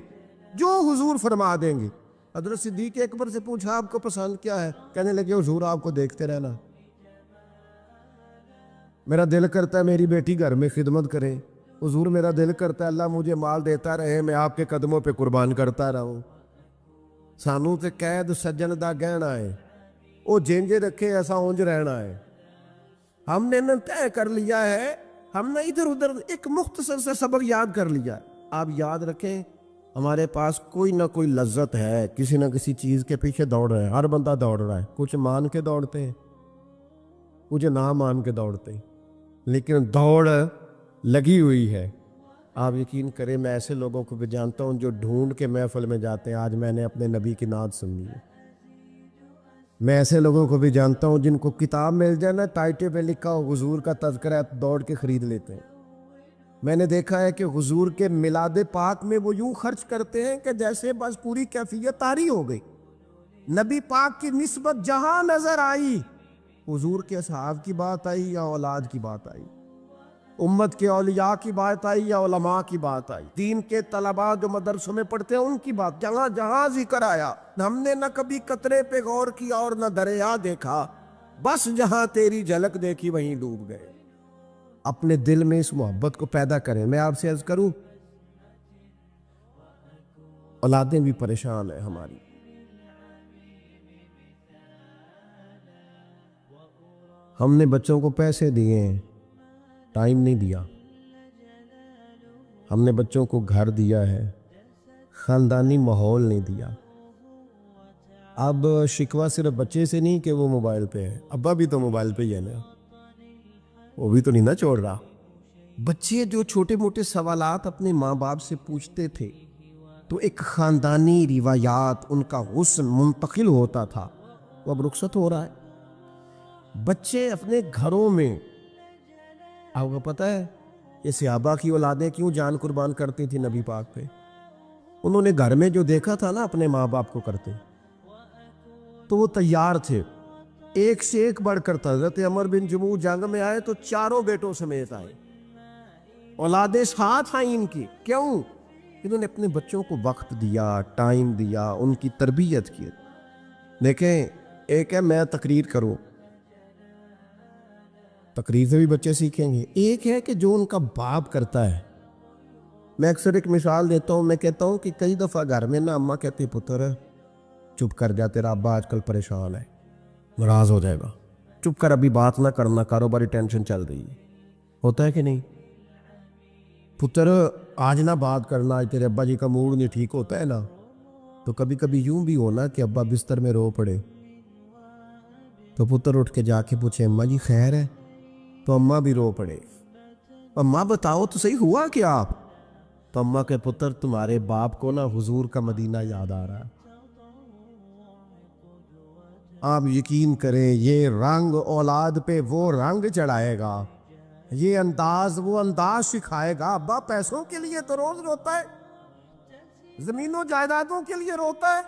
جو حضور فرما دیں گے. حضرت صدیق اکبر سے پوچھا آپ کو پسند کیا ہے, کہنے لگے حضور آپ کو دیکھتے رہنا. میرا دل کرتا ہے میری بیٹی گھر میں خدمت کرے. حضور میرا دل کرتا ہے اللہ مجھے مال دیتا رہے, میں آپ کے قدموں پہ قربان کرتا رہوں. سانو تے قید سجن دا گہنا ہے, وہ جینجے رکھے ایسا اونج رہنا ہے. ہم نے نہ طے کر لیا ہے, ہم نے ادھر ادھر ایک مختصر سے سبق یاد کر لیا. آپ یاد رکھیں ہمارے پاس کوئی نہ کوئی لذت ہے, کسی نہ کسی چیز کے پیچھے دوڑ رہے ہیں. ہر بندہ دوڑ رہا ہے, کچھ مان کے دوڑتے ہیں, کچھ نہ مان کے دوڑتے ہیں, لیکن دوڑ لگی ہوئی ہے. آپ یقین کریں میں ایسے لوگوں کو بھی جانتا ہوں جو ڈھونڈ کے محفل میں جاتے ہیں. آج میں نے اپنے نبی کی نعت سنی ہے. میں ایسے لوگوں کو بھی جانتا ہوں جن کو کتاب مل جائے نا, ٹائٹل پہ لکھا ہو حضور کا تذکرہ, دوڑ کے خرید لیتے ہیں. میں نے دیکھا ہے کہ حضور کے میلاد پاک میں وہ یوں خرچ کرتے ہیں کہ جیسے بس پوری کیفیت طاری ہو گئی. نبی پاک کی نسبت جہاں نظر آئی, حضور کے اصحاب کی بات آئی یا اولاد کی بات آئی, امت کے اولیاء کی بات آئی یا علماء کی بات آئی, دین کے طلباء جو مدرسوں میں پڑھتے ہیں ان کی بات, جہاں جہاں ذکر آیا. ہم نے نہ کبھی قطرے پہ غور کیا اور نہ دریا دیکھا, بس جہاں تیری جھلک دیکھی وہیں ڈوب گئے. اپنے دل میں اس محبت کو پیدا کریں. میں آپ سے عرض کروں, اولادیں بھی پریشان ہیں ہماری. ہم نے بچوں کو پیسے دیے ہیں, ٹائم نہیں دیا. ہم نے بچوں کو گھر دیا ہے, خاندانی ماحول نہیں دیا. اب شکوہ صرف بچے سے نہیں کہ وہ موبائل پہ ہے, ابا بھی تو موبائل پہ ہی ہے نا, وہ بھی تو نہیں نہ چھوڑ رہا. بچے جو چھوٹے موٹے سوالات اپنے ماں باپ سے پوچھتے تھے تو ایک خاندانی روایات, ان کا حسن منتقل ہوتا تھا, وہ اب رخصت ہو رہا ہے. بچے اپنے گھروں میں, آپ کو پتہ ہے یہ صحابہ کی اولادیں کیوں جان قربان کرتی تھی نبی پاک پہ؟ انہوں نے گھر میں جو دیکھا تھا نا اپنے ماں باپ کو کرتے, تو وہ تیار تھے. ایک سے ایک بڑھ کر تھا. حضرت عمر بن جموح جنگ میں آئے تو چاروں بیٹوں سمیت آئے, اولادیں ساتھ آئیں ان کی. کیوں؟ انہوں نے اپنے بچوں کو وقت دیا، ٹائم دیا، ان کی تربیت کی. دیکھیں ایک ہے میں تقریر کروں، تقریر سے بھی بچے سیکھیں گے. ایک ہے کہ جو ان کا باپ کرتا ہے. میں اکثر ایک مثال دیتا ہوں، میں کہتا ہوں کہ کئی دفعہ گھر میں نا اماں کہتی پتر چپ کر جا، تیرا ابا آج کل پریشان ہے، ناراض ہو جائے گا، چپ کر، ابھی بات نہ کرنا، کاروباری ٹینشن چل رہی ہے. ہوتا ہے کہ نہیں؟ پتر آج نہ بات کرنا، آج تیرے ابا جی کا موڈ نہیں ٹھیک. ہوتا ہے نا. تو کبھی کبھی یوں بھی ہونا کہ ابا بستر میں رو پڑے تو پتر اٹھ کے جا کے پوچھے اماں جی خیر ہے، تو اماں بھی رو پڑے. اماں بتاؤ تو صحیح ہوا کیا؟ تو اماں کے پتر تمہارے باپ کو نا حضور کا مدینہ یاد آ رہا ہے. آپ یقین کریں یہ رنگ اولاد پہ وہ رنگ چڑھائے گا، یہ انداز وہ انداز سکھائے گا. ابا پیسوں کے لیے تو روز روتا ہے، زمینوں جائیدادوں کے لیے روتا ہے،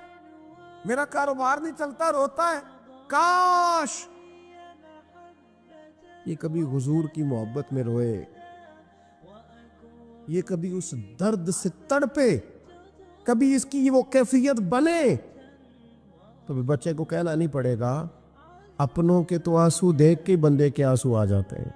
میرا کاروبار نہیں چلتا روتا ہے. کاش یہ کبھی حضور کی محبت میں روئے، یہ کبھی اس درد سے تڑپے، کبھی اس کی وہ کیفیت بنے. تو بچے کو کہنا نہیں پڑے گا. اپنوں کے تو آنسو دیکھ کے بندے کے آنسو آ جاتے ہیں.